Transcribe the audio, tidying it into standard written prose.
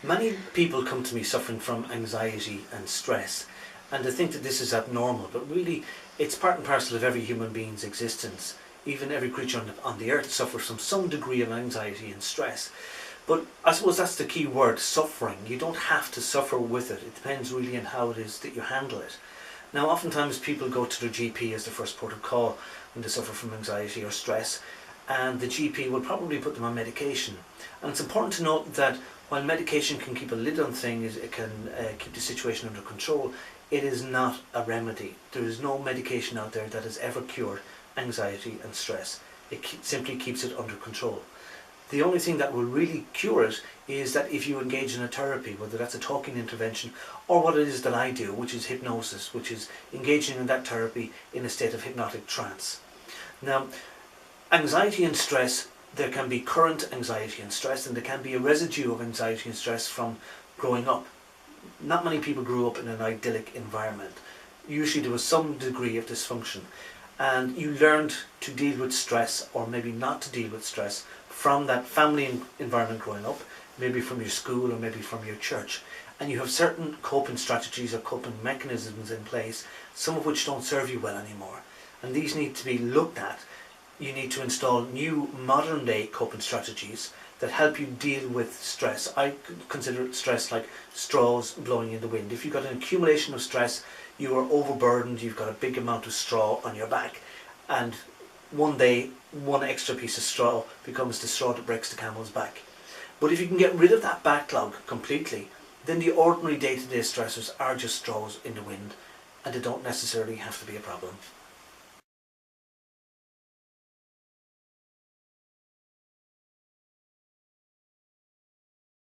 Many people come to me suffering from anxiety and stress, and they think that this is abnormal, but really it's part and parcel of every human being's existence. Even every creature on the earth suffers from some degree of anxiety and stress. But I suppose that's the key word, suffering. You don't have to suffer with it. It depends really on how it is that you handle it. Now, oftentimes people go to their GP as the first port of call when they suffer from anxiety or stress, and the GP will probably put them on medication. And it's important to note that while medication can keep a lid on things, it can keep the situation under control, it is not a remedy. There is no medication out there that has ever cured anxiety and stress. It simply keeps it under control. The only thing that will really cure it is that if you engage in a therapy, whether that's a talking intervention or what it is that I do, which is hypnosis, which is engaging in that therapy in a state of hypnotic trance. Now, anxiety and stress, there can be current anxiety and stress, and there can be a residue of anxiety and stress from growing up. Not many people grew up in an idyllic environment. Usually there was some degree of dysfunction, and you learned to deal with stress, or maybe not to deal with stress, from that family environment growing up, maybe from your school or maybe from your church. And you have certain coping strategies or coping mechanisms in place, some of which don't serve you well anymore. And these need to be looked at. You need to install new modern day coping strategies that help you deal with stress. I consider stress like straws blowing in the wind. If you've got an accumulation of stress, you are overburdened, you've got a big amount of straw on your back, and one day one extra piece of straw becomes the straw that breaks the camel's back. But if you can get rid of that backlog completely, then the ordinary day-to-day stressors are just straws in the wind, and they don't necessarily have to be a problem.